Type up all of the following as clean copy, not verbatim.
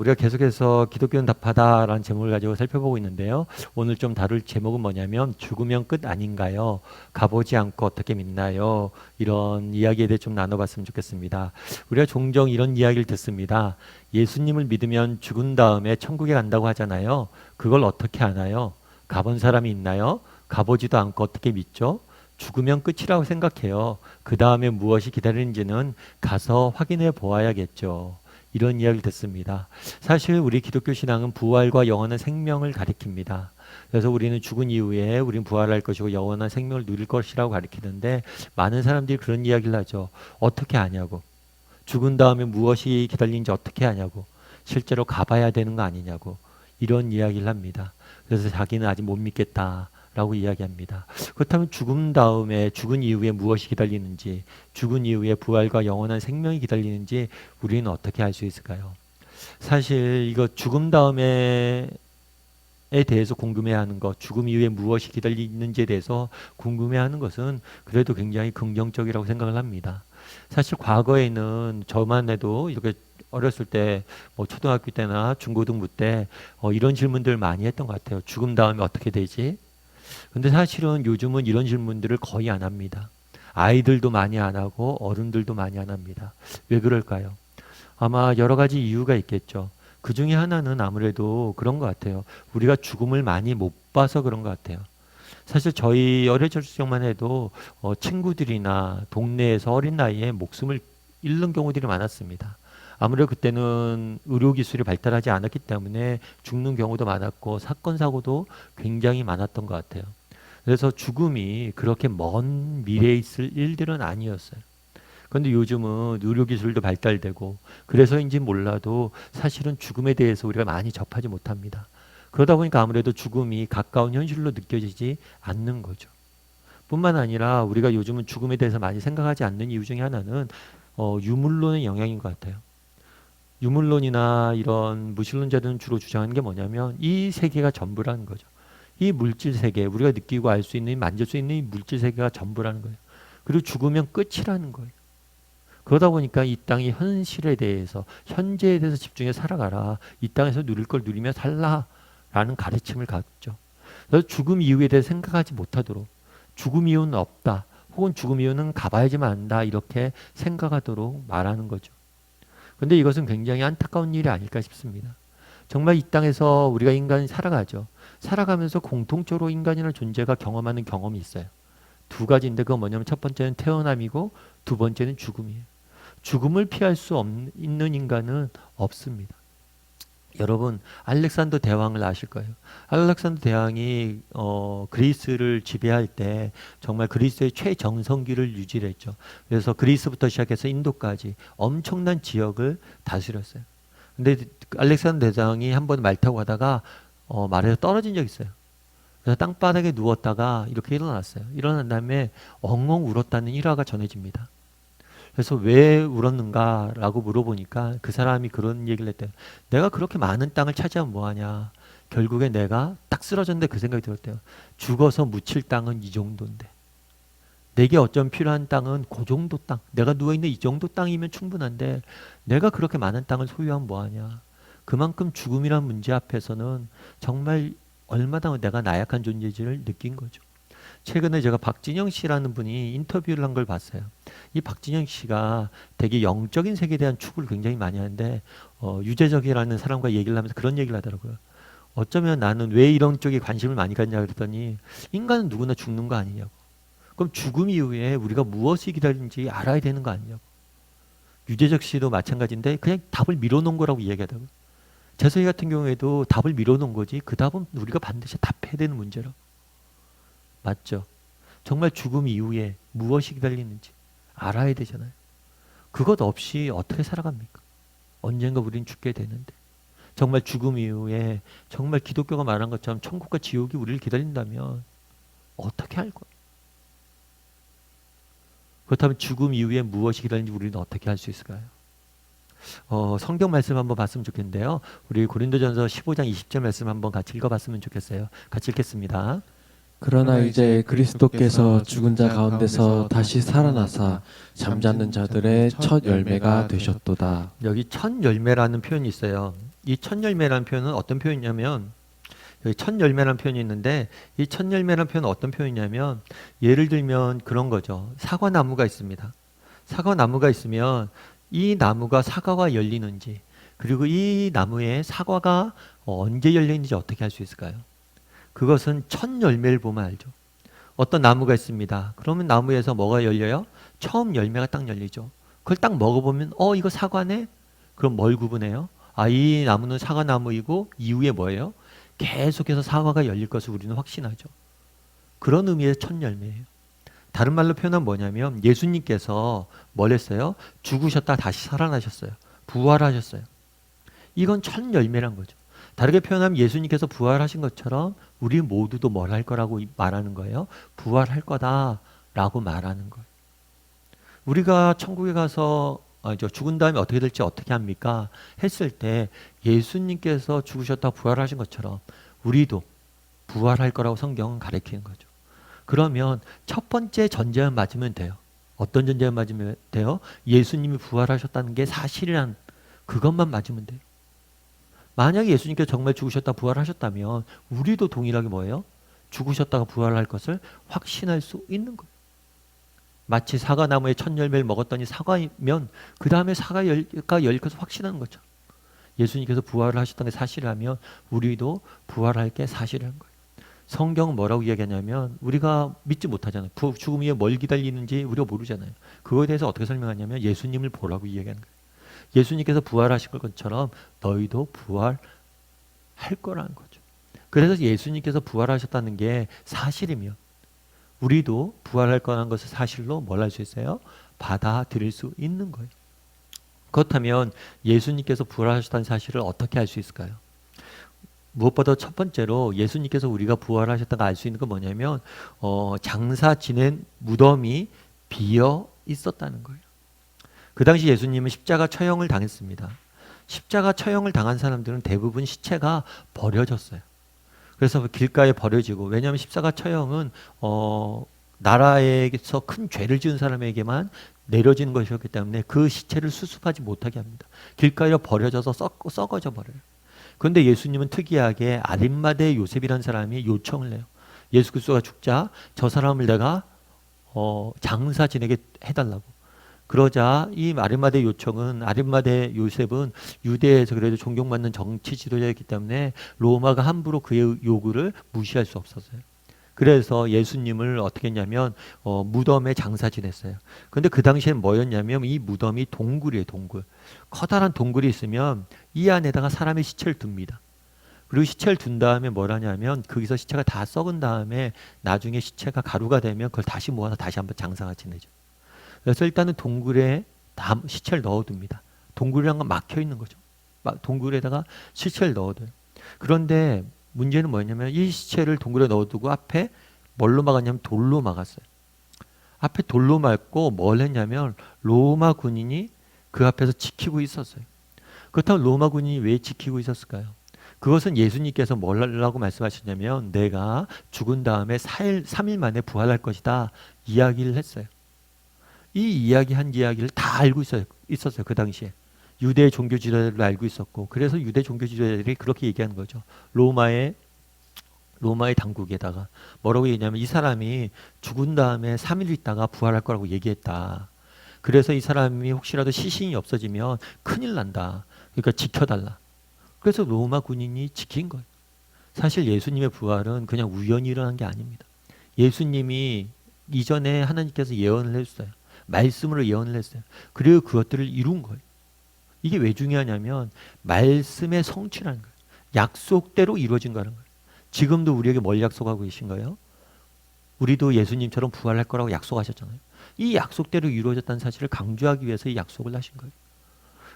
우리가 계속해서 기독교는 답하다라는 제목을 가지고 살펴보고 있는데요. 오늘 좀 다룰 제목은 뭐냐면 죽으면 끝 아닌가요? 가보지 않고 어떻게 믿나요? 이런 이야기에 대해 좀 나눠봤으면 좋겠습니다. 우리가 종종 이런 이야기를 듣습니다. 예수님을 믿으면 죽은 다음에 천국에 간다고 하잖아요. 그걸 어떻게 아나요? 가본 사람이 있나요? 가보지도 않고 어떻게 믿죠? 죽으면 끝이라고 생각해요. 그 다음에 무엇이 기다리는지는 가서 확인해 보아야겠죠. 이런 이야기를 듣습니다. 사실 우리 기독교 신앙은 부활과 영원한 생명을 가리킵니다. 그래서 우리는 죽은 이후에 우리는 부활할 것이고 영원한 생명을 누릴 것이라고 가리키는데 많은 사람들이 그런 이야기를 하죠. 어떻게 아냐고. 죽은 다음에 무엇이 기다리는지 어떻게 아냐고. 실제로 가봐야 되는 거 아니냐고. 이런 이야기를 합니다. 그래서 자기는 아직 못 믿겠다. 라고 이야기합니다. 그렇다면 죽은 다음에 죽은 이후에 무엇이 기다리는지 죽은 이후에 부활과 영원한 생명이 기다리는지 우리는 어떻게 알 수 있을까요? 사실 이거 죽음 다음에에 대해서 궁금해하는 것, 죽음 이후에 무엇이 기다리는지에 대해서 궁금해하는 것은 그래도 굉장히 긍정적이라고 생각을 합니다. 사실 과거에는 저만 해도 이렇게 어렸을 때 뭐 초등학교 때나 중고등부 때 이런 질문들 많이 했던 것 같아요. 죽음 다음에 어떻게 되지? 근데 사실은 요즘은 이런 질문들을 거의 안 합니다. 아이들도 많이 안 하고 어른들도 많이 안 합니다. 왜 그럴까요? 아마 여러 가지 이유가 있겠죠. 그 중에 하나는 아무래도 그런 것 같아요. 우리가 죽음을 많이 못 봐서 그런 것 같아요. 사실 저희 어렸을 적만 해도 친구들이나 동네에서 어린 나이에 목숨을 잃는 경우들이 많았습니다. 아무래도 그때는 의료기술이 발달하지 않았기 때문에 죽는 경우도 많았고 사건 사고도 굉장히 많았던 것 같아요. 그래서 죽음이 그렇게 먼 미래에 있을 일들은 아니었어요. 그런데 요즘은 의료기술도 발달되고 그래서인지 몰라도 사실은 죽음에 대해서 우리가 많이 접하지 못합니다. 그러다 보니까 아무래도 죽음이 가까운 현실로 느껴지지 않는 거죠. 뿐만 아니라 우리가 요즘은 죽음에 대해서 많이 생각하지 않는 이유 중에 하나는 유물론의 영향인 것 같아요. 유물론이나 이런 무신론자들은 주로 주장하는 게 뭐냐면 이 세계가 전부라는 거죠. 이 물질 세계, 우리가 느끼고 알 수 있는, 만질 수 있는 이 물질 세계가 전부라는 거예요. 그리고 죽으면 끝이라는 거예요. 그러다 보니까 이 땅의 현실에 대해서, 현재에 대해서 집중해 살아가라. 이 땅에서 누릴 걸 누리며 살라라는 가르침을 갖죠. 그래서 죽음 이후에 대해 생각하지 못하도록, 죽음 이후는 없다, 혹은 죽음 이후는 가봐야지만 한다, 이렇게 생각하도록 말하는 거죠. 근데 이것은 굉장히 안타까운 일이 아닐까 싶습니다. 정말 이 땅에서 우리가 인간이 살아가죠. 살아가면서 공통적으로 인간이라는 존재가 경험하는 경험이 있어요. 두 가지인데 그건 뭐냐면 첫 번째는 태어남이고 두 번째는 죽음이에요. 죽음을 피할 수 있는 인간은 없습니다. 여러분 알렉산더 대왕을 아실 거예요. 알렉산더 대왕이 그리스를 지배할 때 정말 그리스의 최정성기를 유지를 했죠. 그래서 그리스부터 시작해서 인도까지 엄청난 지역을 다스렸어요. 근데 알렉산더 대왕이 한 번 말 타고 가다가 말에서 떨어진 적이 있어요. 그래서 땅바닥에 누웠다가 이렇게 일어났어요. 일어난 다음에 엉엉 울었다는 일화가 전해집니다. 그래서 왜 울었는가라고 물어보니까 그 사람이 그런 얘기를 했대요. 내가 그렇게 많은 땅을 차지하면 뭐하냐. 결국에 내가 딱 쓰러졌는데 그 생각이 들었대요. 죽어서 묻힐 땅은 이 정도인데 내게 어쩜 필요한 땅은 그 정도 땅. 내가 누워있는 이 정도 땅이면 충분한데 내가 그렇게 많은 땅을 소유하면 뭐하냐. 그만큼 죽음이란 문제 앞에서는 정말 얼마나 내가 나약한 존재인지를 느낀 거죠. 최근에 제가 박진영 씨라는 분이 인터뷰를 한 걸 봤어요. 이 박진영 씨가 되게 영적인 세계에 대한 추구를 굉장히 많이 하는데 유재석이라는 사람과 얘기를 하면서 그런 얘기를 하더라고요. 어쩌면 나는 왜 이런 쪽에 관심을 많이 갖냐 그랬더니 인간은 누구나 죽는 거 아니냐고. 그럼 죽음 이후에 우리가 무엇이 기다리는지 알아야 되는 거 아니냐고. 유재석 씨도 마찬가지인데 그냥 답을 미뤄놓은 거라고 이야기하더라고요. 재석이 같은 경우에도 답을 미뤄놓은 거지 그 답은 우리가 반드시 답해야 되는 문제라고. 맞죠? 정말 죽음 이후에 무엇이 기다리는지 알아야 되잖아요. 그것 없이 어떻게 살아갑니까? 언젠가 우린 죽게 되는데. 정말 죽음 이후에 정말 기독교가 말한 것처럼 천국과 지옥이 우리를 기다린다면 어떻게 할 거예요? 그렇다면 죽음 이후에 무엇이 기다리는지 우리는 어떻게 할 수 있을까요? 성경 말씀 한번 봤으면 좋겠는데요. 우리 고린도전서 15장 20절 말씀 한번 같이 읽어봤으면 좋겠어요. 같이 읽겠습니다. 그러나 이제 그리스도께서 죽은 자 가운데서 다시 살아나사 잠자는 자들의 첫 열매가 되셨도다. 여기 첫 열매라는 표현이 있어요. 이 첫 열매라는 표현은 어떤 표현이냐면 여기 첫 열매라는 표현이 있는데 이 첫 열매라는 표현은 어떤 표현이냐면 예를 들면 그런 거죠. 사과나무가 있습니다. 사과나무가 있으면 이 나무가 사과가 열리는지 그리고 이 나무에 사과가 언제 열리는지 어떻게 알 수 있을까요? 그것은 첫 열매를 보면 알죠. 어떤 나무가 있습니다. 그러면 나무에서 뭐가 열려요? 처음 열매가 딱 열리죠. 그걸 딱 먹어보면 이거 사과네? 그럼 뭘 구분해요? 아, 이 나무는 사과나무이고 이후에 뭐예요? 계속해서 사과가 열릴 것을 우리는 확신하죠. 그런 의미의 첫 열매예요. 다른 말로 표현하면 뭐냐면 예수님께서 뭘 했어요? 죽으셨다 다시 살아나셨어요. 부활하셨어요. 이건 첫 열매란 거죠. 다르게 표현하면 예수님께서 부활하신 것처럼 우리 모두도 뭘 할 거라고 말하는 거예요? 부활할 거다라고 말하는 거예요. 우리가 천국에 가서 죽은 다음에 어떻게 될지 어떻게 합니까? 했을 때 예수님께서 죽으셨다 부활하신 것처럼 우리도 부활할 거라고 성경은 가르치는 거죠. 그러면 첫 번째 전제만 맞으면 돼요. 어떤 전제만 맞으면 돼요? 예수님이 부활하셨다는 게 사실이란 그것만 맞으면 돼요. 만약에 예수님께서 정말 죽으셨다 부활하셨다면 우리도 동일하게 뭐예요? 죽으셨다가 부활할 것을 확신할 수 있는 거예요. 마치 사과나무의 첫 열매를 먹었더니 사과이면 그 다음에 사과가 열릴 것을 확신하는 거죠. 예수님께서 부활을 하셨다는 게 사실이라면 우리도 부활할 게 사실이라는 거예요. 성경은 뭐라고 이야기하냐면 우리가 믿지 못하잖아요. 죽음 위에 뭘 기다리는지 우리가 모르잖아요. 그거에 대해서 어떻게 설명하냐면 예수님을 보라고 이야기하는 거예요. 예수님께서 부활하신 것처럼 너희도 부활할 거라는 거죠. 그래서 예수님께서 부활하셨다는 게 사실이면 우리도 부활할 거라는 것을 사실로 뭘 할 수 있어요? 받아들일 수 있는 거예요. 그렇다면 예수님께서 부활하셨다는 사실을 어떻게 알 수 있을까요? 무엇보다 첫 번째로 예수님께서 우리가 부활하셨다가 알 수 있는 건 뭐냐면 장사 지낸 무덤이 비어 있었다는 거예요. 그 당시 예수님은 십자가 처형을 당했습니다. 십자가 처형을 당한 사람들은 대부분 시체가 버려졌어요. 그래서 길가에 버려지고 왜냐하면 십자가 처형은 나라에서 큰 죄를 지은 사람에게만 내려지는 것이었기 때문에 그 시체를 수습하지 못하게 합니다. 길가에 버려져서 썩어져 버려요. 그런데 예수님은 특이하게 아림마대 요셉이라는 사람이 요청을 해요. 예수 그리스도가 죽자 저 사람을 내가 장사 지내게 해달라고. 그러자 이 아림마대 요셉은 유대에서 그래도 존경받는 정치 지도자였기 때문에 로마가 함부로 그의 요구를 무시할 수 없었어요. 그래서 예수님을 어떻게 했냐면 무덤에 장사 지냈어요. 그런데 그 당시엔 뭐였냐면 이 무덤이 동굴이에요. 동굴. 커다란 동굴이 있으면 이 안에다가 사람의 시체를 둡니다. 그리고 시체를 둔 다음에 뭘 하냐면 거기서 시체가 다 썩은 다음에 나중에 시체가 가루가 되면 그걸 다시 모아서 다시 한번 장사가 지내죠. 그래서 일단은 동굴에 다 시체를 넣어둡니다. 동굴이란 건 막혀 있는 거죠. 동굴에다가 시체를 넣어둬요. 그런데 문제는 뭐냐면 이 시체를 동굴에 넣어두고 앞에 뭘로 막았냐면 돌로 막았어요. 앞에 돌로 막고 뭘 했냐면 로마 군인이 그 앞에서 지키고 있었어요. 그렇다면 로마 군인이 왜 지키고 있었을까요? 그것은 예수님께서 뭐라고 말씀하셨냐면 내가 죽은 다음에 3일 만에 부활할 것이다 이야기를 했어요. 이 이야기를 다 알고 있었어요. 그 당시에. 유대 종교 지도자들도 알고 있었고 그래서 유대 종교 지도자들이 그렇게 얘기하는 거죠. 로마의 당국에다가 뭐라고 얘기하냐면 이 사람이 죽은 다음에 3일 있다가 부활할 거라고 얘기했다. 그래서 이 사람이 혹시라도 시신이 없어지면 큰일 난다. 그러니까 지켜달라. 그래서 로마 군인이 지킨 거예요. 사실 예수님의 부활은 그냥 우연히 일어난 게 아닙니다. 예수님이 이전에 하나님께서 예언을 했어요. 말씀으로 예언을 했어요. 그리고 그것들을 이룬 거예요. 이게 왜 중요하냐면 말씀의 성취라는 거예요. 약속대로 이루어진 거라는 거예요. 지금도 우리에게 뭘 약속하고 계신 거예요? 우리도 예수님처럼 부활할 거라고 약속하셨잖아요. 이 약속대로 이루어졌다는 사실을 강조하기 위해서 이 약속을 하신 거예요.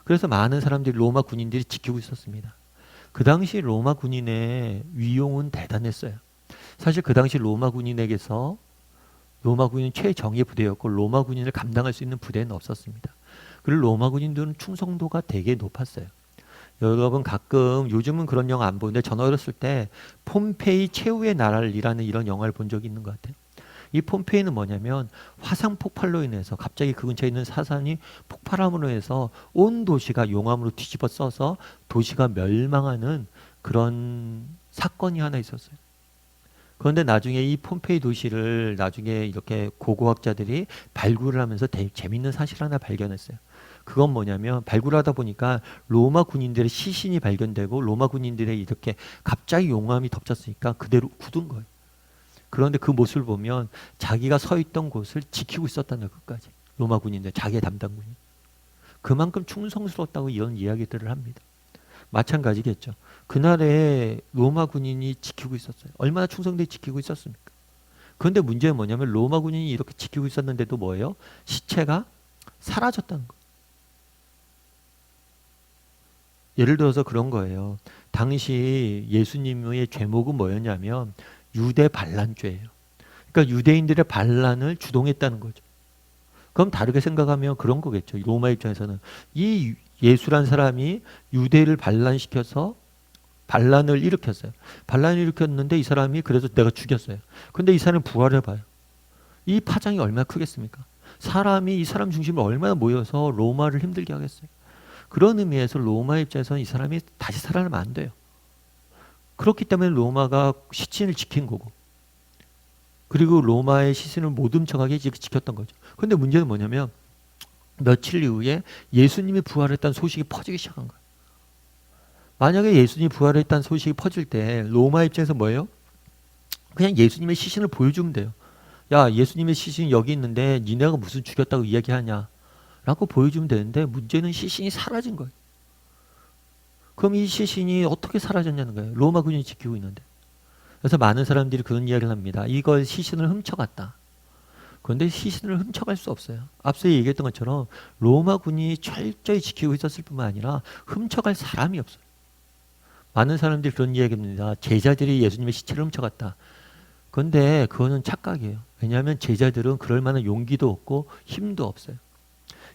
그래서 많은 사람들이 로마 군인들이 지키고 있었습니다. 그 당시 로마 군인의 위용은 대단했어요. 사실 그 당시 로마 군인은 최정예 부대였고 로마 군인을 감당할 수 있는 부대는 없었습니다. 그리고 로마 군인들은 충성도가 되게 높았어요. 여러분 가끔 요즘은 그런 영화 안 보는데 전 어렸을 때 폼페이 최후의 나라를 이라는 이런 영화를 본 적이 있는 것 같아요. 이 폼페이는 뭐냐면 화산 폭발로 인해서 갑자기 그 근처에 있는 화산이 폭발함으로 해서 온 도시가 용암으로 뒤집어 써서 도시가 멸망하는 그런 사건이 하나 있었어요. 그런데 나중에 이 폼페이 도시를 나중에 이렇게 고고학자들이 발굴을 하면서 재밌는 사실 하나 발견했어요. 그건 뭐냐면 발굴하다 보니까 로마 군인들의 시신이 발견되고 로마 군인들의 이렇게 갑자기 용암이 덮쳤으니까 그대로 굳은 거예요. 그런데 그 모습을 보면 자기가 서 있던 곳을 지키고 있었다는 것까지. 로마 군인들, 자기의 담당군이. 그만큼 충성스러웠다고 이런 이야기들을 합니다. 마찬가지겠죠. 그날에 로마 군인이 지키고 있었어요. 얼마나 충성되게 지키고 있었습니까? 그런데 문제는 뭐냐면 로마 군인이 이렇게 지키고 있었는데도 뭐예요? 시체가 사라졌다는 거예요. 예를 들어서 그런 거예요. 당시 예수님의 죄목은 뭐였냐면 유대 반란죄예요. 그러니까 유대인들의 반란을 주동했다는 거죠. 그럼 다르게 생각하면 그런 거겠죠. 로마 입장에서는 이 예수란 사람이 유대를 반란시켜서 반란을 일으켰어요. 반란을 일으켰는데 이 사람이 그래서 내가 죽였어요. 근데 이 사람이 부활해봐요. 이 파장이 얼마나 크겠습니까? 사람이 이 사람 중심으로 얼마나 모여서 로마를 힘들게 하겠어요. 그런 의미에서 로마 입장에서는 이 사람이 다시 살아나면 안 돼요. 그렇기 때문에 로마가 시신을 지킨 거고 그리고 로마의 시신을 못 훔쳐가게 지켰던 거죠. 그런데 문제는 뭐냐면 며칠 이후에 예수님이 부활했다는 소식이 퍼지기 시작한 거예요. 만약에 예수님이 부활했다는 소식이 퍼질 때 로마 입장에서 뭐예요? 그냥 예수님의 시신을 보여주면 돼요. 야, 예수님의 시신이 여기 있는데 니네가 무슨 죽였다고 이야기하냐 라고 보여주면 되는데 문제는 시신이 사라진 거예요. 그럼 이 시신이 어떻게 사라졌냐는 거예요. 로마 군인이 지키고 있는데. 그래서 많은 사람들이 그런 이야기를 합니다. 이걸 시신을 훔쳐갔다. 그런데 시신을 훔쳐갈 수 없어요. 앞서 얘기했던 것처럼 로마 군이 철저히 지키고 있었을 뿐만 아니라 훔쳐갈 사람이 없어요. 많은 사람들이 그런 이야기합니다. 제자들이 예수님의 시체를 훔쳐갔다. 그런데 그거는 착각이에요. 왜냐하면 제자들은 그럴 만한 용기도 없고 힘도 없어요.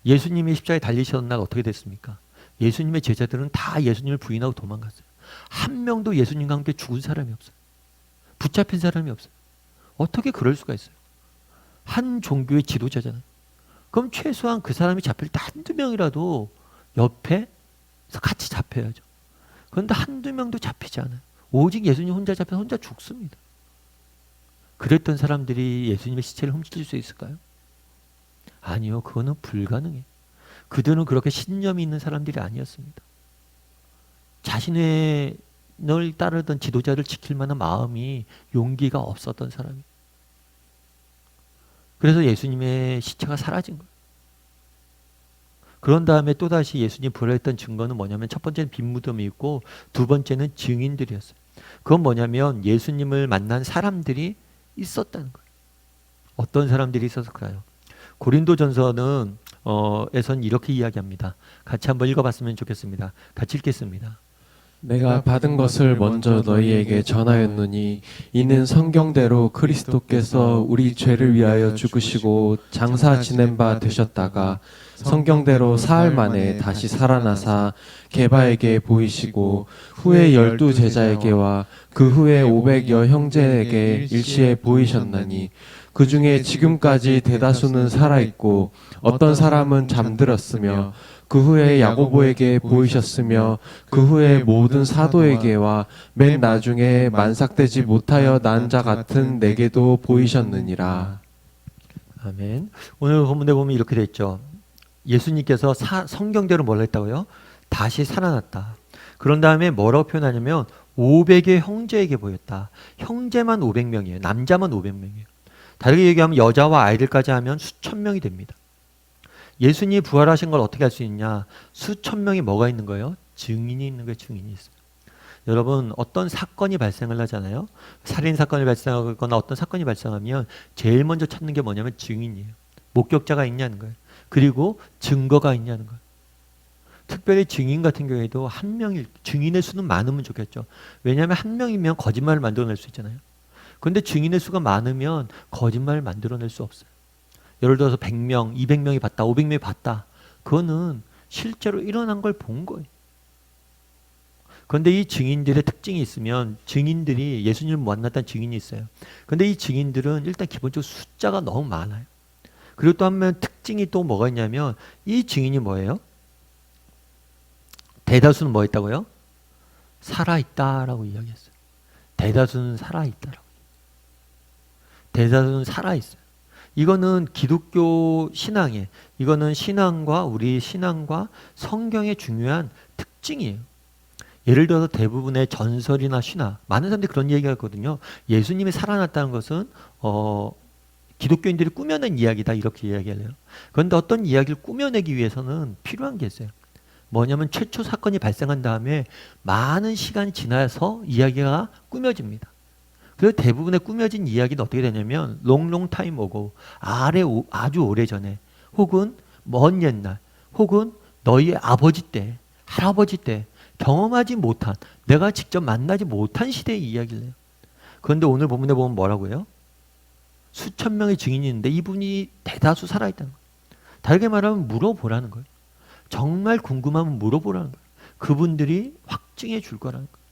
예수님이 십자가에 달리셨던 날 어떻게 됐습니까? 예수님의 제자들은 다 예수님을 부인하고 도망갔어요. 한 명도 예수님과 함께 죽은 사람이 없어요. 붙잡힌 사람이 없어요. 어떻게 그럴 수가 있어요? 한 종교의 지도자잖아요. 그럼 최소한 그 사람이 잡힐 때 한두 명이라도 옆에서 같이 잡혀야죠. 그런데 한두 명도 잡히지 않아요. 오직 예수님 혼자 잡혀서 혼자 죽습니다. 그랬던 사람들이 예수님의 시체를 훔칠 수 있을까요? 아니요. 그거는 불가능해요. 그들은 그렇게 신념이 있는 사람들이 아니었습니다. 자신의 널 따르던 지도자를 지킬 만한 마음이 용기가 없었던 사람이. 그래서 예수님의 시체가 사라진 거예요. 그런 다음에 또다시 예수님 부활했던 증거는 뭐냐면 첫 번째는 빈 무덤이 있고 두 번째는 증인들이었어요. 그건 뭐냐면 예수님을 만난 사람들이 있었다는 거예요. 어떤 사람들이 있었을까요? 고린도전서는 에선 이렇게 이야기합니다. 같이 한번 읽어봤으면 좋겠습니다. 같이 읽겠습니다. 내가 받은 것을 먼저 너희에게 전하였노니 이는 성경대로 그리스도께서 우리 죄를 위하여 죽으시고 장사 지낸 바 되셨다가 성경대로 사흘 만에 다시 살아나사 게바에게 보이시고 후에 12 제자에게와 그 후에 500여 형제에게 일시에 보이셨나니 그 중에 지금까지 대다수는 살아있고 어떤 사람은 잠들었으며 그 후에 야고보에게 보이셨으며 그 후에 모든 사도에게와 맨 나중에 만삭되지 못하여 난 자 같은 내게도 보이셨느니라. 아멘. 오늘 본문에 보면 이렇게 돼 있죠. 예수님께서 성경대로 뭘 했다고요? 다시 살아났다. 그런 다음에 뭐라고 표현하냐면 500의 형제에게 보였다. 형제만 500명이에요. 남자만 500명이에요. 다르게 얘기하면 여자와 아이들까지 하면 수천 명이 됩니다. 예수님이 부활하신 걸 어떻게 할 수 있냐? 수천 명이 뭐가 있는 거예요? 증인이 있는 거예요. 증인이 있어요. 여러분 어떤 사건이 발생을 하잖아요. 살인 사건이 발생하거나 어떤 사건이 발생하면 제일 먼저 찾는 게 뭐냐면 증인이에요. 목격자가 있냐는 거예요. 그리고 증거가 있냐는 거예요. 특별히 증인 같은 경우에도 한 명일 증인의 수는 많으면 좋겠죠. 왜냐하면 한 명이면 거짓말을 만들어낼 수 있잖아요. 그런데 증인의 수가 많으면 거짓말을 만들어낼 수 없어요. 예를 들어서 100명, 200명이 봤다, 500명이 봤다. 그거는 실제로 일어난 걸 본 거예요. 그런데 이 증인들의 특징이 있으면 증인들이 예수님을 만났다는 증인이 있어요. 그런데 이 증인들은 일단 기본적으로 숫자가 너무 많아요. 그리고 또 한면 특징이 또 뭐가 있냐면 이 증인이 뭐예요? 대다수는 뭐 했다고요? 살아있다라고 이야기했어요. 대다수는 살아있다라고. 대다수는 살아있어요. 이거는 기독교 신앙에, 이거는 신앙과 우리 신앙과 성경의 중요한 특징이에요. 예를 들어서 대부분의 전설이나 신화, 많은 사람들이 그런 얘기가 있거든요. 예수님이 살아났다는 것은 기독교인들이 꾸며낸 이야기다 이렇게 이야기를 해요. 그런데 어떤 이야기를 꾸며내기 위해서는 필요한 게 있어요. 뭐냐면 최초 사건이 발생한 다음에 많은 시간이 지나서 이야기가 꾸며집니다. 그래서 대부분의 꾸며진 이야기는 어떻게 되냐면 롱롱 타임 오고 아주 오래전에 혹은 먼 옛날 혹은 너희의 아버지 때 할아버지 때 경험하지 못한 내가 직접 만나지 못한 시대의 이야기를 해요. 그런데 오늘 본문에 보면 뭐라고 해요? 수천 명의 증인이 있는데 이분이 대다수 살아있다는 거예요. 다르게 말하면 물어보라는 거예요. 정말 궁금하면 물어보라는 거예요. 그분들이 확증해 줄 거라는 거예요.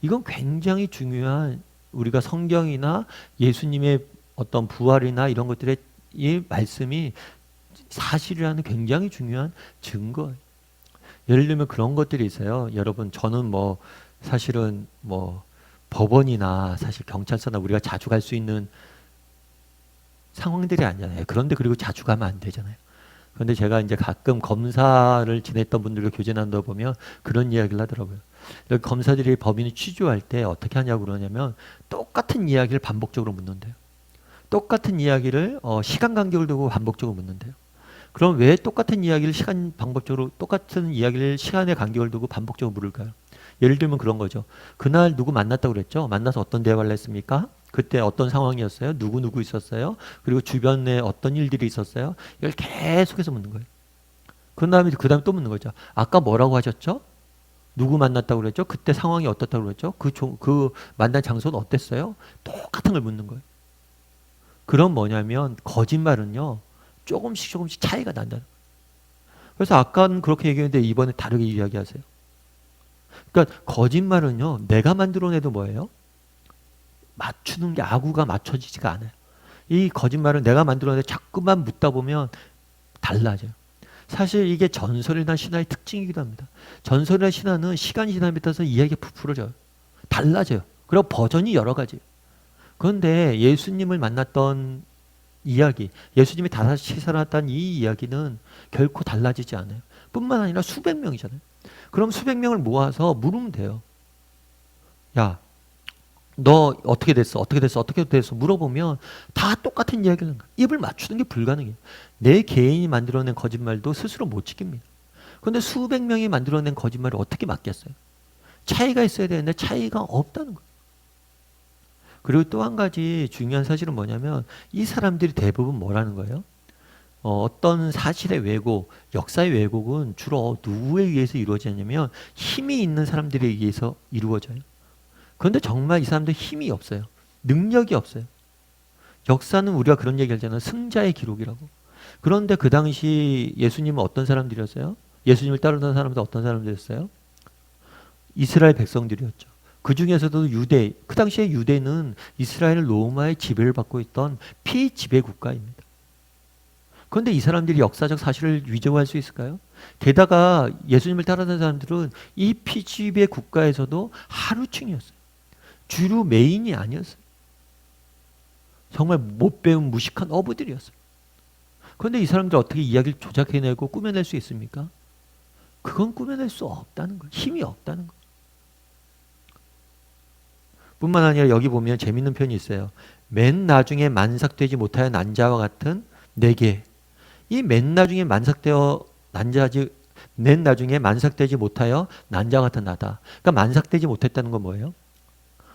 이건 굉장히 중요한 우리가 성경이나 예수님의 어떤 부활이나 이런 것들의 이 말씀이 사실이라는 굉장히 중요한 증거예요. 예를 들면 그런 것들이 있어요. 여러분 저는 뭐 사실은 뭐 법원이나 사실 경찰서나 우리가 자주 갈 수 있는 상황들이 아니잖아요. 그런데 그리고 자주 가면 안 되잖아요. 그런데 제가 이제 가끔 검사를 지냈던 분들과 교제 나누다 보면 그런 이야기를 하더라고요. 검사들이 법인을 취조할 때 어떻게 하냐고 그러냐면 똑같은 이야기를 반복적으로 묻는데요. 똑같은 이야기를 시간 간격을 두고 반복적으로 묻는데요. 그럼 왜 똑같은 이야기를 똑같은 이야기를 시간의 간격을 두고 반복적으로 물을까요? 예를 들면 그런 거죠. 그날 누구 만났다고 그랬죠? 만나서 어떤 대화를 했습니까? 그때 어떤 상황이었어요? 누구 있었어요? 그리고 주변에 어떤 일들이 있었어요? 이걸 계속해서 묻는 거예요. 그 다음에 또 묻는 거죠. 아까 뭐라고 하셨죠? 누구 만났다고 그랬죠? 그때 상황이 어떻다고 그랬죠? 그 만난 장소는 어땠어요? 똑같은 걸 묻는 거예요. 그럼 뭐냐면 거짓말은요. 조금씩 차이가 난다는 거예요. 그래서 아까는 그렇게 얘기했는데 이번에 다르게 이야기하세요. 그러니까 거짓말은요. 내가 만들어내도 뭐예요? 맞추는 게 아구가 맞춰지지가 않아요. 이 거짓말은 내가 만들어내도 자꾸만 묻다 보면 달라져요. 사실 이게 전설이나 신화의 특징이기도 합니다. 전설이나 신화는 시간이 지남에 따라서 이야기가 부풀어져요. 달라져요. 그리고 버전이 여러 가지예요. 그런데 예수님을 만났던 이야기, 예수님이 다시 살아났다는 이 이야기는 결코 달라지지 않아요. 뿐만 아니라 수백 명이잖아요. 그럼 수백 명을 모아서 물으면 돼요. 야, 너 어떻게 됐어? 물어보면 다 똑같은 이야기를 하는 거예요. 입을 맞추는 게 불가능해요. 내 개인이 만들어낸 거짓말도 스스로 못 지킵니다. 그런데 수백 명이 만들어낸 거짓말을 어떻게 막겠어요? 차이가 있어야 되는데 차이가 없다는 거예요. 그리고 또 한 가지 중요한 사실은 뭐냐면 이 사람들이 대부분 뭐라는 거예요? 어떤 사실의 왜곡, 역사의 왜곡은 주로 누구에 의해서 이루어지냐면 힘이 있는 사람들에 의해서 이루어져요. 그런데 정말 이 사람들 힘이 없어요. 능력이 없어요. 역사는 우리가 그런 얘기 하잖아요. 승자의 기록이라고. 그런데 그 당시 예수님은 어떤 사람들이었어요? 예수님을 따르던 사람들 어떤 사람들이었어요? 이스라엘 백성들이었죠. 그 중에서도 그 당시에 유대는 이스라엘 로마의 지배를 받고 있던 피지배 국가입니다. 그런데 이 사람들이 역사적 사실을 위조할 수 있을까요? 게다가 예수님을 따르던 사람들은 이 피지배 국가에서도 하루층이었어요. 주류 메인이 아니었어요. 정말 못 배운 무식한 어부들이었어요. 그런데 이 사람들 어떻게 이야기를 조작해내고 꾸며낼 수 있습니까? 그건 꾸며낼 수 없다는 거예요. 힘이 없다는 거예요. 뿐만 아니라 여기 보면 재밌는 표현이 있어요. 맨 나중에 만삭되지 못하여 난 자와 같은 내게. 이 맨 나중에 만삭되지 못하여 난 자 같은 나다. 그러니까 만삭되지 못했다는 건 뭐예요?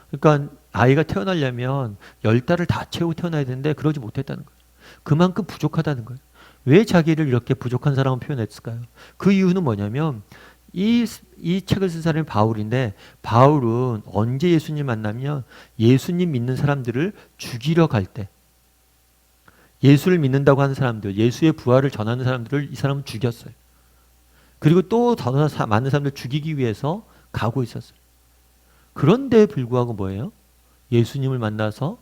그러니까 아이가 태어나려면 10달을 다 채우고 태어나야 되는데 그러지 못했다는 거예요. 그만큼 부족하다는 거예요. 왜 자기를 이렇게 부족한 사람을 표현했을까요? 그 이유는 뭐냐면 이 책을 쓴 사람이 바울인데 바울은 언제 예수님 만나면 예수님 믿는 사람들을 죽이러 갈 때 예수를 믿는다고 하는 사람들, 예수의 부활을 전하는 사람들을 이 사람은 죽였어요. 그리고 또 더 많은 사람들 죽이기 위해서 가고 있었어요. 그런데 불구하고 뭐예요? 예수님을 만나서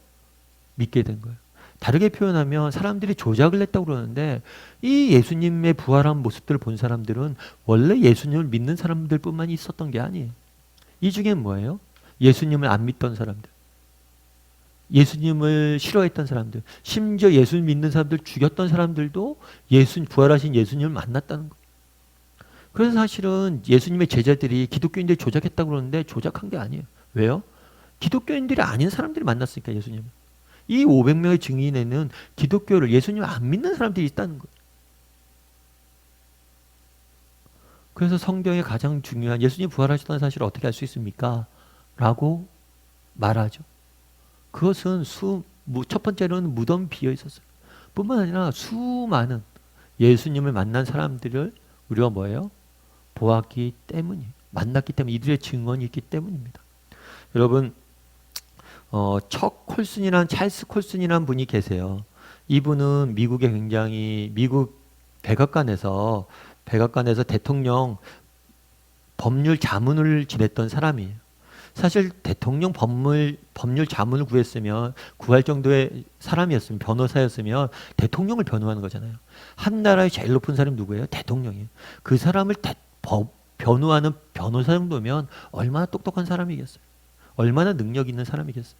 믿게 된 거예요. 다르게 표현하면 사람들이 조작을 했다고 그러는데 이 예수님의 부활한 모습들을 본 사람들은 원래 예수님을 믿는 사람들 뿐만이 있었던 게 아니에요. 이 중엔 뭐예요? 예수님을 안 믿던 사람들, 예수님을 싫어했던 사람들, 심지어 예수님 믿는 사람들 죽였던 사람들도 부활하신 예수님을 만났다는 거예요. 그래서 사실은 예수님의 제자들이 기독교인들이 조작했다고 그러는데 조작한 게 아니에요. 왜요? 기독교인들이 아닌 사람들이 만났으니까 예수님을. 이 500명의 증인에는 기독교를 예수님을 안 믿는 사람들이 있다는 거예요. 그래서 성경의 가장 중요한 예수님 부활하셨다는 사실을 어떻게 알 수 있습니까? 라고 말하죠. 그것은 첫 번째로는 무덤 비어 있었어요. 뿐만 아니라 수많은 예수님을 만난 사람들을 우리가 뭐예요? 보았기 때문이에요. 만났기 때문에 이들의 증언이 있기 때문입니다. 여러분 찰스 콜슨이라는 분이 계세요. 이분은 미국에 미국 백악관에서 대통령 법률 자문을 지냈던 사람이에요. 사실 대통령 법률 자문을 구할 정도의 사람이었으면, 변호사였으면 대통령을 변호하는 거잖아요. 한 나라의 제일 높은 사람이 누구예요? 대통령이에요. 그 사람을 변호하는 변호사 정도면 얼마나 똑똑한 사람이겠어요? 얼마나 능력 있는 사람이겠어요?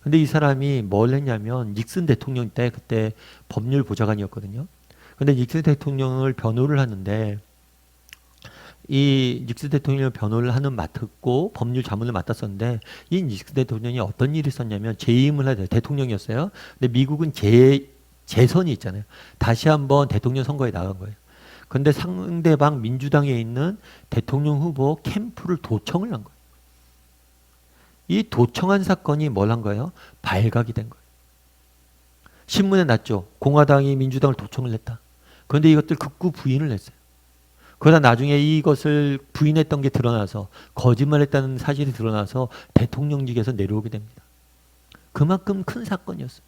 근데 이 사람이 뭘 했냐면 닉슨 대통령 때 그때 법률 보좌관이었거든요. 근데 닉슨 대통령을 변호를 하는데 이 닉슨 대통령을 변호를 맡았고 법률 자문을 맡았었는데 이 닉슨 대통령이 어떤 일이 있었냐면 재임을 하죠. 대통령이었어요. 근데 미국은 재선이 있잖아요. 다시 한번 대통령 선거에 나간 거예요. 근데 상대방 민주당에 있는 대통령 후보 캠프를 도청을 한 거예요. 이 도청한 사건이 뭘 한 거예요? 발각이 된 거예요. 신문에 났죠. 공화당이 민주당을 도청을 했다. 그런데 이것들 극구 부인을 했어요. 그러다 나중에 이것을 부인했던 게 드러나서 거짓말했다는 사실이 드러나서 대통령직에서 내려오게 됩니다. 그만큼 큰 사건이었어요.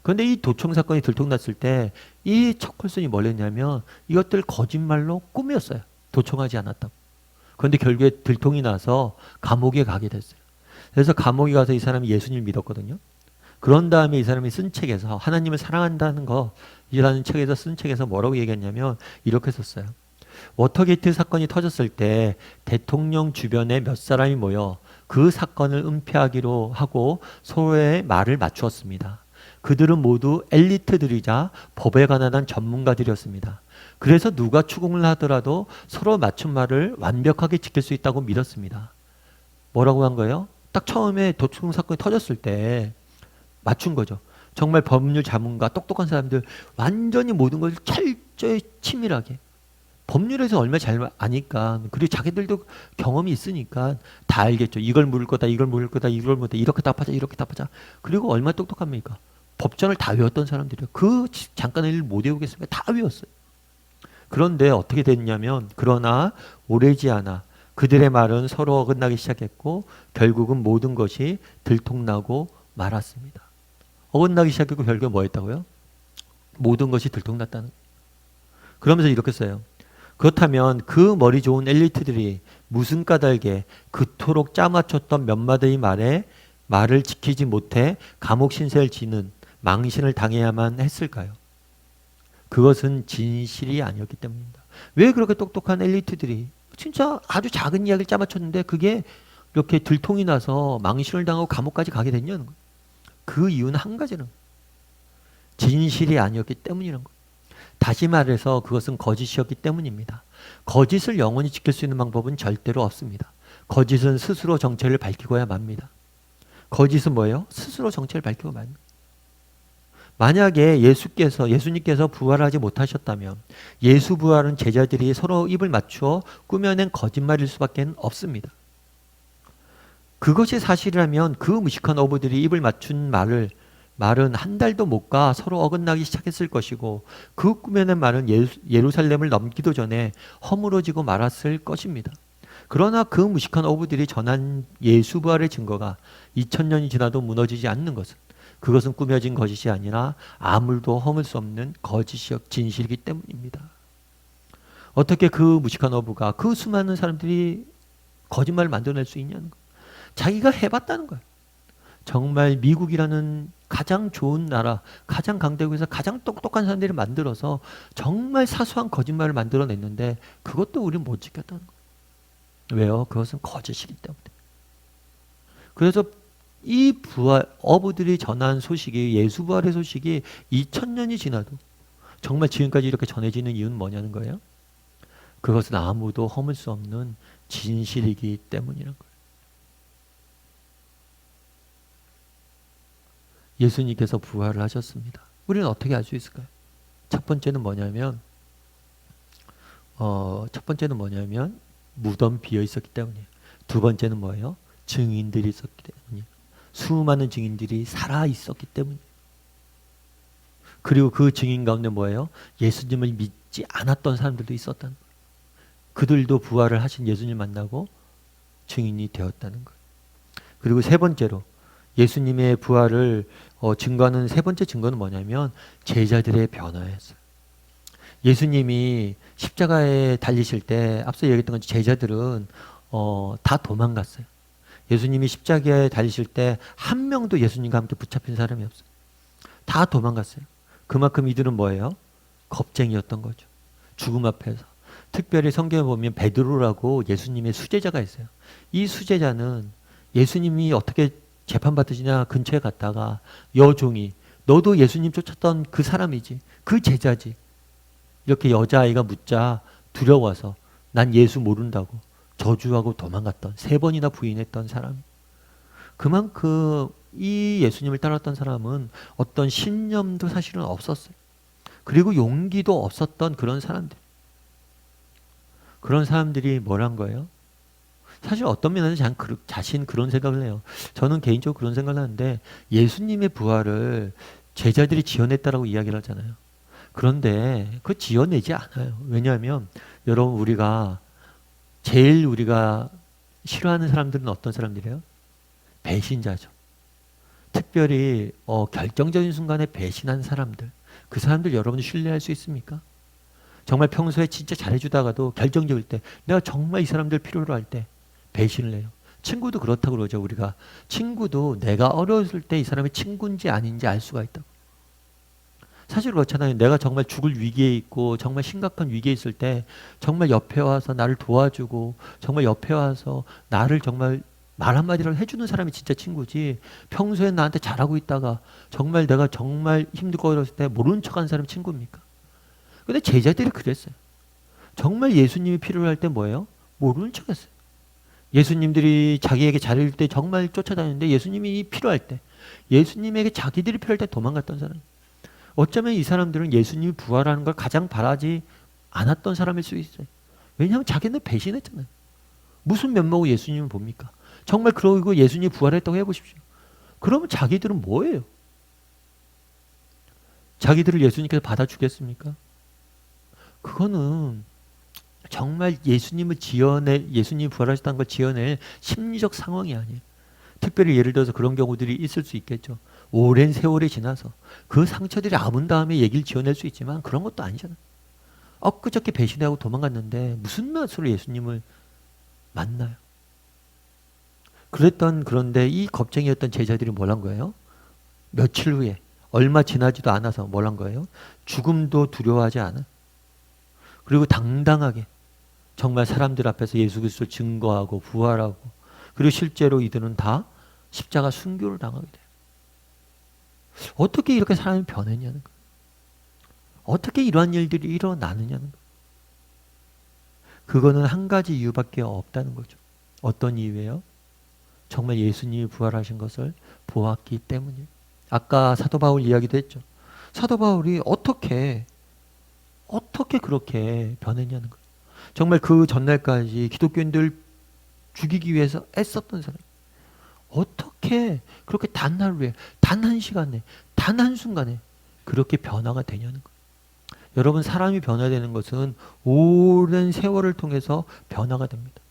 그런데 이 도청 사건이 들통났을 때 이 척콜슨이 뭘 했냐면 이것들 거짓말로 꾸몄어요. 도청하지 않았다고. 그런데 결국에 들통이 나서 감옥에 가게 됐어요. 그래서 감옥에 가서 이 사람이 예수님을 믿었거든요. 그런 다음에 이 사람이 쓴 책에서 하나님을 사랑한다는 이라는 책에서 쓴 책에서 뭐라고 얘기했냐면 이렇게 썼어요. 워터게이트 사건이 터졌을 때 대통령 주변에 몇 사람이 모여 그 사건을 은폐하기로 하고 서로의 말을 맞추었습니다. 그들은 모두 엘리트들이자 법에 관한 전문가들이었습니다. 그래서 누가 추궁을 하더라도 서로 맞춘 말을 완벽하게 지킬 수 있다고 믿었습니다. 뭐라고 한 거예요? 딱 처음에 도청 사건이 터졌을 때 맞춘 거죠. 정말 법률 자문가 똑똑한 사람들 완전히 모든 걸 철저히 치밀하게 법률에서 얼마나 잘 아니까 그리고 자기들도 경험이 있으니까 다 알겠죠. 이걸 물을 거다, 이걸 물을 거다, 이걸 물을 거다, 이렇게 답하자, 이렇게 답하자. 그리고 얼마나 똑똑합니까? 법전을 다 외웠던 사람들이요. 그 잠깐의 일을 못 외우겠습니까? 다 외웠어요. 그런데 어떻게 됐냐면 그러나 오래지 않아 그들의 말은 서로 어긋나기 시작했고 결국은 모든 것이 들통나고 말았습니다. 어긋나기 시작했고 결국에 뭐 했다고요? 모든 것이 들통났다는. 그러면서 이렇게 써요. 그렇다면 그 머리 좋은 엘리트들이 무슨 까닭에 그토록 짜맞췄던 몇 마디의 말을 지키지 못해 감옥 신세를 지는 망신을 당해야만 했을까요? 그것은 진실이 아니었기 때문입니다. 왜 그렇게 똑똑한 엘리트들이 진짜 아주 작은 이야기를 짜맞췄는데 그게 이렇게 들통이 나서 망신을 당하고 감옥까지 가게 됐냐는 거예요. 그 이유는 한 가지는 진실이 아니었기 때문이라는 거예요. 다시 말해서 그것은 거짓이었기 때문입니다. 거짓을 영원히 지킬 수 있는 방법은 절대로 없습니다. 거짓은 스스로 정체를 밝히고야 맙니다. 거짓은 뭐예요? 스스로 정체를 밝히고 맙니다. 만약에 예수님께서 부활하지 못하셨다면 예수 부활은 제자들이 서로 입을 맞추어 꾸며낸 거짓말일 수밖에 없습니다. 그것이 사실이라면 그 무식한 어부들이 입을 맞춘 말은 한 달도 못 가 서로 어긋나기 시작했을 것이고 그 꾸며낸 말은 예루살렘을 넘기도 전에 허물어지고 말았을 것입니다. 그러나 그 무식한 어부들이 전한 예수 부활의 증거가 2000년이 지나도 무너지지 않는 것은 그것은 꾸며진 거짓이 아니라 아무도 허물 수 없는 진실이기 때문입니다. 어떻게 그 무식한 어부가 그 수많은 사람들이 거짓말을 만들어낼 수 있냐는 거예요. 자기가 해봤다는 거예요. 정말 미국이라는 가장 좋은 나라, 가장 강대국에서 가장 똑똑한 사람들이 만들어서 정말 사소한 거짓말을 만들어냈는데 그것도 우리는 못 지켰다는 거예요. 왜요? 그것은 거짓이기 때문에. 그래서 이 부활, 어부들이 전한 소식이, 예수 부활의 소식이 2000년이 지나도 정말 지금까지 이렇게 전해지는 이유는 뭐냐는 거예요. 그것은 아무도 허물 수 없는 진실이기 때문이라는 거예요. 예수님께서 부활을 하셨습니다. 우리는 어떻게 알 수 있을까요? 첫 번째는 뭐냐면 무덤 비어 있었기 때문이에요. 두 번째는 뭐예요? 증인들이 있었기 때문이에요. 수많은 증인들이 살아 있었기 때문이에요. 그리고 그 증인 가운데 뭐예요? 예수님을 믿지 않았던 사람들도 있었다는 거예요. 그들도 부활을 하신 예수님 만나고 증인이 되었다는 거예요. 그리고 세 번째로 예수님의 부활을 증거하는 세 번째 증거는 뭐냐면 제자들의 변화였어요. 예수님이 십자가에 달리실 때 앞서 얘기했던 것처럼 제자들은 다 도망갔어요. 예수님이 십자가에 달리실 때 한 명도 예수님과 함께 붙잡힌 사람이 없어요. 다 도망갔어요. 그만큼 이들은 뭐예요? 겁쟁이였던 거죠. 죽음 앞에서. 특별히 성경에 보면 베드로라고 예수님의 수제자가 있어요. 이 수제자는 예수님이 어떻게 재판받으시냐 근처에 갔다가 여종이 너도 예수님 쫓았던 그 사람이지, 그 제자지, 이렇게 여자아이가 묻자 두려워서 난 예수 모른다고 저주하고 도망갔던, 3번이나 부인했던 사람. 그만큼 이 예수님을 따랐던 사람은 어떤 신념도 사실은 없었어요. 그리고 용기도 없었던 그런 사람들. 그런 사람들이 뭘 한 거예요? 사실 어떤 면에서 자신 그런 생각을 해요. 저는 개인적으로 그런 생각을 하는데 예수님의 부활을 제자들이 지어냈다라고 이야기를 하잖아요. 그런데 그거 지어내지 않아요. 왜냐하면 여러분 제일 우리가 싫어하는 사람들은 어떤 사람들이에요? 배신자죠. 특별히 결정적인 순간에 배신한 사람들. 그 사람들 여러분이 신뢰할 수 있습니까? 정말 평소에 진짜 잘해주다가도 결정적일 때 내가 정말 이 사람들 필요로 할 때 배신을 해요. 친구도 그렇다고 그러죠. 우리가 친구도 내가 어려웠을 때 이 사람이 친구인지 아닌지 알 수가 있다고. 사실 그렇잖아요. 내가 정말 죽을 위기에 있고 정말 심각한 위기에 있을 때 정말 옆에 와서 나를 도와주고 정말 옆에 와서 나를 정말 말 한마디를 해주는 사람이 진짜 친구지, 평소에 나한테 잘하고 있다가 정말 내가 정말 힘들고 어려웠을 때 모르는 척하는 사람이 친구입니까? 근데 제자들이 그랬어요. 정말 예수님이 필요할 때 뭐예요? 모르는 척했어요. 예수님들이 자기에게 잘할 때 정말 쫓아다니는데 예수님이 필요할 때, 예수님에게 자기들이 필요할 때 도망갔던 사람. 어쩌면 이 사람들은 예수님이 부활하는 걸 가장 바라지 않았던 사람일 수 있어요. 왜냐하면 자기는 배신했잖아요. 무슨 면목으로 예수님을 봅니까? 정말 그러고 예수님이 부활했다고 해보십시오. 그러면 자기들은 뭐예요? 자기들을 예수님께서 받아주겠습니까? 그거는 정말 예수님이 부활하셨다는 걸 지어낼 심리적 상황이 아니에요. 특별히 예를 들어서 그런 경우들이 있을 수 있겠죠. 오랜 세월이 지나서 그 상처들이 아문 다음에 얘기를 지어낼 수 있지만 그런 것도 아니잖아요. 엊그저께 배신하고 도망갔는데 무슨 맛으로 예수님을 만나요? 그런데 이 겁쟁이였던 제자들이 뭘 한 거예요? 며칠 후에, 얼마 지나지도 않아서 뭘 한 거예요? 죽음도 두려워하지 않아. 그리고 당당하게 정말 사람들 앞에서 예수 그리스도를 증거하고 부활하고, 그리고 실제로 이들은 다 십자가 순교를 당하게 돼요. 어떻게 이렇게 사람이 변했냐는 거예요. 어떻게 이러한 일들이 일어나느냐는 거예요. 그거는 한 가지 이유밖에 없다는 거죠. 어떤 이유예요? 정말 예수님이 부활하신 것을 보았기 때문이에요. 아까 사도 바울 이야기도 했죠. 사도 바울이 어떻게 그렇게 변했냐는 거예요. 정말 그 전날까지 기독교인들 죽이기 위해서 애썼던 사람, 어떻게 그렇게 단 하루에, 단 한 시간에, 단 한순간에 그렇게 변화가 되냐는 거예요. 여러분, 사람이 변화되는 것은 오랜 세월을 통해서 변화가 됩니다.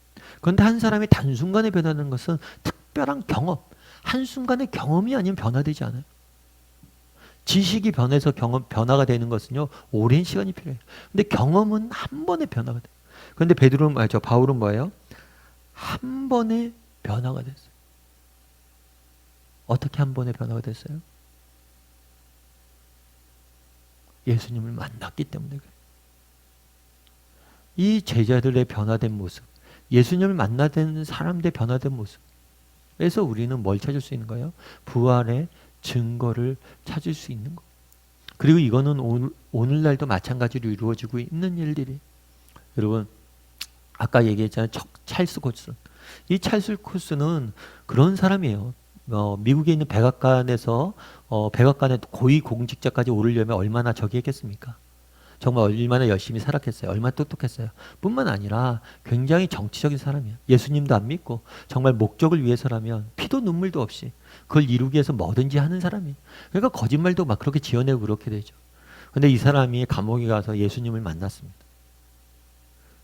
그런데 한 사람이 단순간에 변하는 것은 특별한 경험, 한순간의 경험이 아니면 변화되지 않아요. 지식이 변해서 변화가 되는 것은요, 오랜 시간이 필요해요. 근데 경험은 한 번에 변화가 돼요. 그런데 바울은 뭐예요? 한 번에 변화가 됐어요. 어떻게 한 번에 변화가 됐어요? 예수님을 만났기 때문에 그래요. 이 제자들의 변화된 모습, 예수님을 만나는 사람들의 변화된 모습에서 우리는 뭘 찾을 수 있는 거예요? 부활의 증거를 찾을 수 있는 거. 그리고 이거는 오늘날도 마찬가지로 이루어지고 있는 일들이. 여러분, 아까 얘기했잖아요. 찰스 코스. 이 찰스 코스는 그런 사람이에요. 미국에 있는 백악관에서 백악관의 고위 공직자까지 오르려면 얼마나 저기 했겠습니까? 정말 얼마나 열심히 살았겠어요. 얼마나 똑똑했어요. 뿐만 아니라 굉장히 정치적인 사람이에요. 예수님도 안 믿고 정말 목적을 위해서라면 피도 눈물도 없이 그걸 이루기 위해서 뭐든지 하는 사람이에요. 그러니까 거짓말도 막 그렇게 지어내고 그렇게 되죠. 근데 이 사람이 감옥에 가서 예수님을 만났습니다.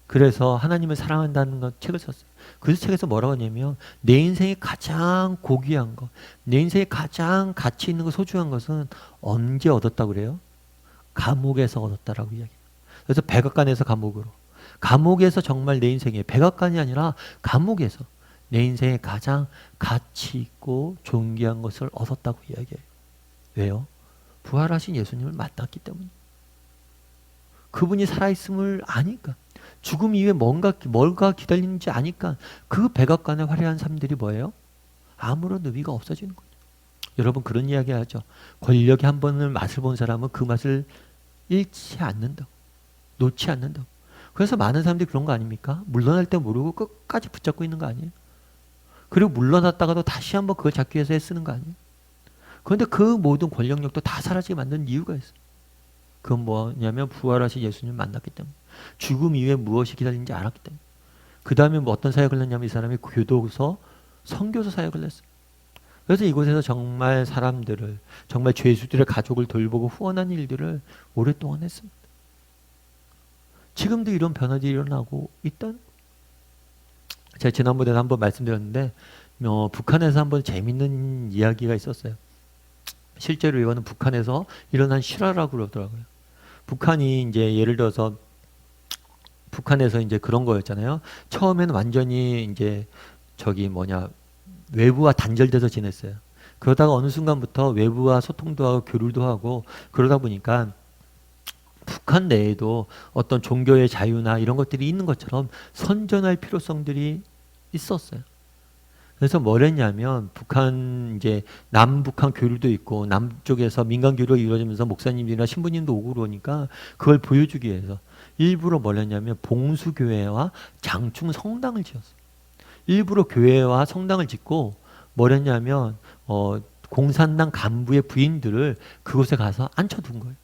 그래서 하나님을 사랑한다는 것 책을 썼어요. 그 책에서 뭐라고 하냐면 내 인생에 가장 고귀한 것, 내 인생에 가장 가치 있는 것, 소중한 것은 언제 얻었다고 그래요? 감옥에서 얻었다라고 이야기해요. 그래서 백악관에서 감옥으로. 감옥에서 정말 내 인생에, 백악관이 아니라 감옥에서 내 인생에 가장 가치 있고 존귀한 것을 얻었다고 이야기해요. 왜요? 부활하신 예수님을 만났기 때문에. 그분이 살아있음을 아니까. 죽음 이후에 뭘가 기다리는지 아니까 그 백악관의 화려한 삶들이 뭐예요? 아무런 의미가 없어지는 거죠. 여러분 그런 이야기 하죠. 권력의 한 번을 맛을 본 사람은 그 맛을 잃지 않는다고. 놓지 않는다고. 그래서 많은 사람들이 그런 거 아닙니까? 물러날 때 모르고 끝까지 붙잡고 있는 거 아니에요? 그리고 물러났다가도 다시 한번 그걸 잡기 위해서 애쓰는 거 아니에요? 그런데 그 모든 권력력도 다 사라지게 만든 이유가 있어요. 그건 뭐냐면 부활하신 예수님을 만났기 때문에. 죽음 이후에 무엇이 기다리는지 알았기 때문에. 그 다음에 뭐 어떤 사역을 했냐면 이 사람이 교도소, 선교소 사역을 했어요. 그래서 이곳에서 정말 사람들을, 정말 죄수들의 가족을 돌보고 후원한 일들을 오랫동안 했습니다. 지금도 이런 변화들이 일어나고 있다는 거예요. 제가 지난번에 한번 말씀드렸는데 북한에서 한번 재밌는 이야기가 있었어요. 실제로 이거는 북한에서 일어난 실화라고 그러더라고요. 북한이 이제 예를 들어서 북한에서 이제 그런 거였잖아요. 처음에는 완전히 이제 외부와 단절돼서 지냈어요. 그러다가 어느 순간부터 외부와 소통도 하고 교류도 하고 그러다 보니까 북한 내에도 어떤 종교의 자유나 이런 것들이 있는 것처럼 선전할 필요성들이 있었어요. 그래서 뭘 했냐면 북한 이제 남북한 교류도 있고 남쪽에서 민간 교류가 이루어지면서 목사님들이나 신부님도 오고 그러니까 그걸 보여주기 위해서 일부러 뭘 했냐면 봉수교회와 장충 성당을 지었어요. 일부러 교회와 성당을 짓고 뭘 했냐면 공산당 간부의 부인들을 그곳에 가서 앉혀둔 거예요.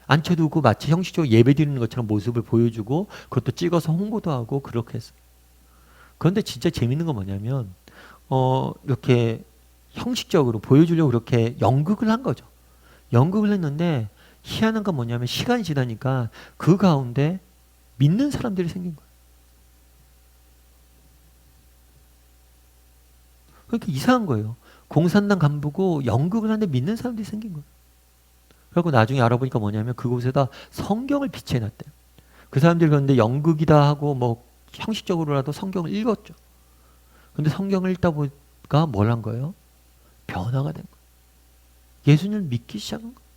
앉혀두고 마치 형식적으로 예배드리는 것처럼 모습을 보여주고 그것도 찍어서 홍보도 하고 그렇게 했어요. 그런데 진짜 재밌는 건 뭐냐면 이렇게 형식적으로 보여주려고 그렇게 연극을 한 거죠. 연극을 했는데 희한한 건 뭐냐면 시간이 지나니까 그 가운데 믿는 사람들이 생긴 거예요. 그러니까 이상한 거예요. 공산당 간부고 연극을 하는데 믿는 사람들이 생긴 거예요. 그리고 나중에 알아보니까 뭐냐면 그곳에다 성경을 비치해놨대요. 그 사람들이 그런데 연극이다 하고 뭐 형식적으로라도 성경을 읽었죠. 근데 성경을 읽다 보니까 뭘 한 거예요? 변화가 된 거예요. 예수님을 믿기 시작한 거예요.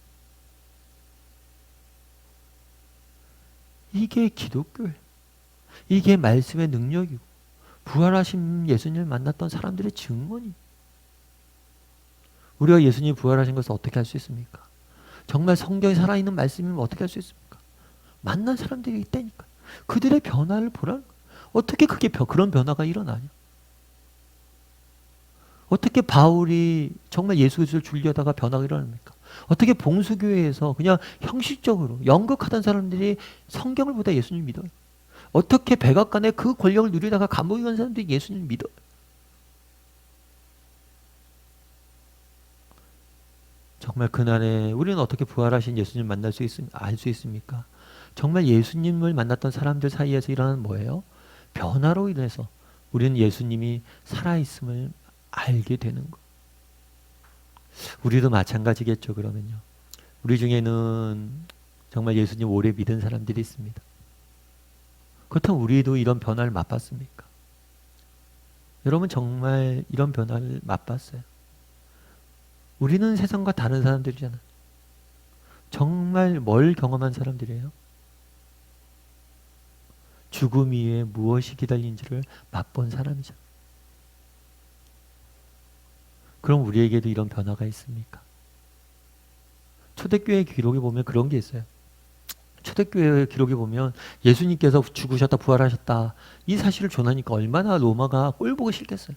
이게 기독교예요. 이게 말씀의 능력이고 부활하신 예수님을 만났던 사람들의 증언이에요. 우리가 예수님이 부활하신 것을 어떻게 할 수 있습니까? 정말 성경에 살아있는 말씀이면 어떻게 할 수 있습니까? 만난 사람들이 있다니까. 그들의 변화를 보라는 거예요. 어떻게 그런 변화가 일어나냐? 어떻게 바울이 정말 예수 그리스도를 줄려다가 변화가 일어납니까? 어떻게 봉수교회에서 그냥 형식적으로 연극하던 사람들이 성경을 보다 예수님을 믿어요? 어떻게 백악관에 그 권력을 누리다가 감옥에 간 사람들이 예수님을 믿어요? 정말 그날에 우리는 어떻게 부활하신 예수님을 만날 수 알 수 있습니까? 정말 예수님을 만났던 사람들 사이에서 일어나는 뭐예요? 변화로 인해서 우리는 예수님이 살아있음을 알게 되는 거. 우리도 마찬가지겠죠, 그러면요. 우리 중에는 정말 예수님 오래 믿은 사람들이 있습니다. 그렇다면 우리도 이런 변화를 맛봤습니까? 여러분 정말 이런 변화를 맛봤어요. 우리는 세상과 다른 사람들이잖아. 정말 뭘 경험한 사람들이에요? 죽음 위에 무엇이 기다리는지를 맛본 사람이죠. 그럼 우리에게도 이런 변화가 있습니까? 초대교회 기록에 보면 그런 게 있어요. 초대교회 기록에 보면 예수님께서 죽으셨다 부활하셨다 이 사실을 전하니까 얼마나 로마가 꼴보기 싫겠어요.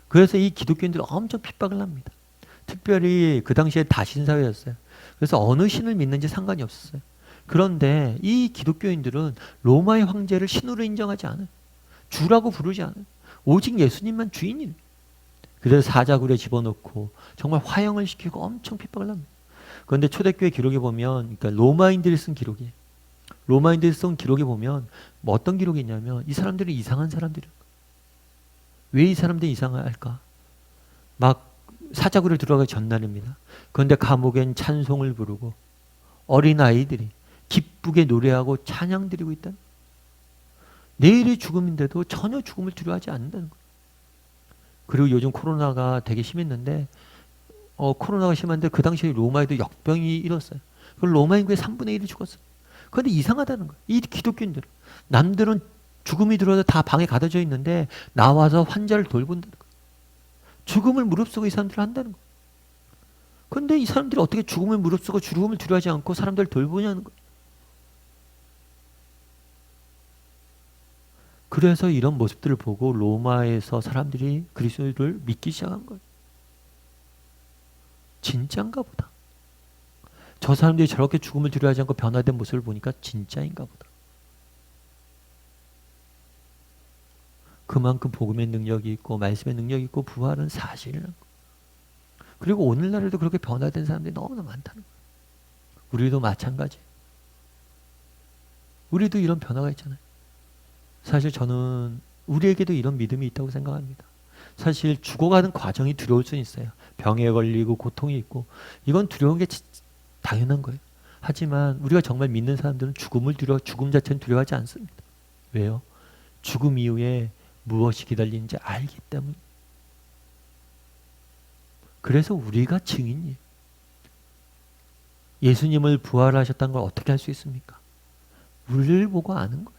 그래서 이 기독교인들은 엄청 핍박을 합니다. 특별히 그 당시에 다신사회였어요. 그래서 어느 신을 믿는지 상관이 없었어요. 그런데 이 기독교인들은 로마의 황제를 신으로 인정하지 않아요. 주라고 부르지 않아요. 오직 예수님만 주인이에요. 그래서 사자굴에 집어넣고 정말 화형을 시키고 엄청 핍박을 합니다. 그런데 초대교회 기록에 보면, 그러니까 로마인들이 쓴 기록이에요. 로마인들이 쓴 기록에 보면 뭐 어떤 기록이 있냐면 이 사람들은 이상한 사람들이에요. 왜 이 사람들이 이상할까? 막 사자굴에 들어가기 전날입니다. 그런데 감옥엔 찬송을 부르고 어린아이들이 기쁘게 노래하고 찬양 드리고 있다. 내일이 죽음인데도 전혀 죽음을 두려워하지 않는다는 거예요. 그리고 요즘 코로나가 되게 심했는데 코로나가 심한데 그 당시에 로마에도 역병이 일었어요. 그 로마 인구의 3분의 1이 죽었어요. 그런데 이상하다는 거예요. 이 기독교인들은. 남들은 죽음이 들어와서 다 방에 가둬져 있는데 나와서 환자를 돌본다는 거예요. 죽음을 무릅쓰고 이 사람들을 한다는 거예요. 그런데 이 사람들이 어떻게 죽음을 무릅쓰고 죽음을 두려워하지 않고 사람들을 돌보냐는 거예요. 그래서 이런 모습들을 보고 로마에서 사람들이 그리스도를 믿기 시작한 거예요. 진짜인가 보다. 저 사람들이 저렇게 죽음을 두려워하지 않고 변화된 모습을 보니까 진짜인가 보다. 그만큼 복음의 능력이 있고 말씀의 능력이 있고 부활은 사실이라는 거예요. 그리고 오늘날에도 그렇게 변화된 사람들이 너무나 많다는 거예요. 우리도 마찬가지. 우리도 이런 변화가 있잖아요. 사실 저는 우리에게도 이런 믿음이 있다고 생각합니다. 사실 죽어가는 과정이 두려울 수는 있어요. 병에 걸리고 고통이 있고 이건 두려운 게 당연한 거예요. 하지만 우리가 정말 믿는 사람들은 죽음 자체는 두려워하지 않습니다. 왜요? 죽음 이후에 무엇이 기다리는지 알기 때문에. 그래서 우리가 증인이에요. 예수님을 부활하셨다는 걸 어떻게 할 수 있습니까? 우리를 보고 아는 거예요.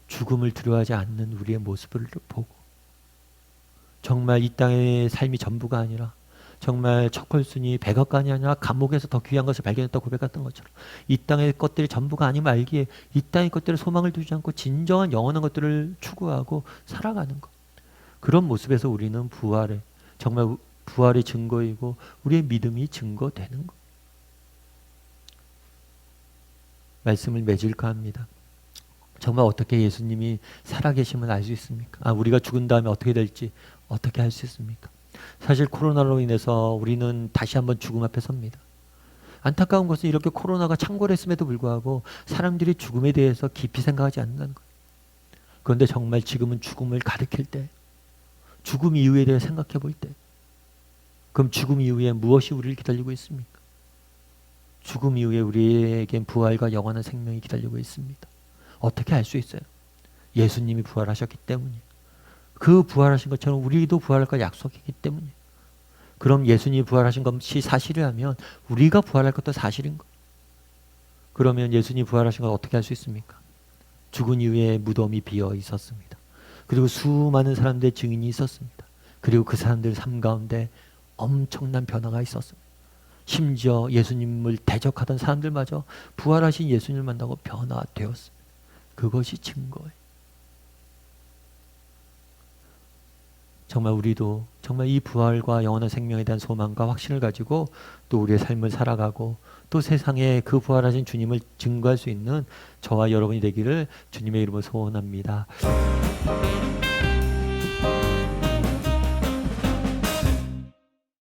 죽음을 두려워하지 않는 우리의 모습을 보고 정말 이 땅의 삶이 전부가 아니라 정말 척헐순이 백악관이 아니라 감옥에서 더 귀한 것을 발견했다고 고백했던 것처럼 이 땅의 것들이 전부가 아님을 알기에 이 땅의 것들에 소망을 두지 않고 진정한 영원한 것들을 추구하고 살아가는 것. 그런 모습에서 우리는 정말 부활의 증거이고 우리의 믿음이 증거되는 것. 말씀을 맺을까 합니다. 정말 어떻게 예수님이 살아계심을 알 수 있습니까? 우리가 죽은 다음에 어떻게 될지 어떻게 할 수 있습니까? 사실 코로나로 인해서 우리는 다시 한번 죽음 앞에 섭니다. 안타까운 것은 이렇게 코로나가 창궐했음에도 불구하고 사람들이 죽음에 대해서 깊이 생각하지 않는다는 거예요. 그런데 정말 지금은 죽음을 가리킬 때, 죽음 이후에 대해 생각해 볼 때, 그럼 죽음 이후에 무엇이 우리를 기다리고 있습니까? 죽음 이후에 우리에겐 부활과 영원한 생명이 기다리고 있습니다. 어떻게 알 수 있어요? 예수님이 부활하셨기 때문이에요. 그 부활하신 것처럼 우리도 부활할 걸 약속했기 때문이에요. 그럼 예수님이 부활하신 것이 사실이라면 우리가 부활할 것도 사실인 거예요. 그러면 예수님이 부활하신 걸 어떻게 알 수 있습니까? 죽은 이후에 무덤이 비어 있었습니다. 그리고 수많은 사람들의 증인이 있었습니다. 그리고 그 사람들 삶 가운데 엄청난 변화가 있었습니다. 심지어 예수님을 대적하던 사람들마저 부활하신 예수님을 만나고 변화되었습니다. 그것이 증거예요. 정말 우리도 정말 이 부활과 영원한 생명에 대한 소망과 확신을 가지고 또 우리의 삶을 살아가고 또 세상에 그 부활하신 주님을 증거할 수 있는 저와 여러분이 되기를 주님의 이름으로 소원합니다.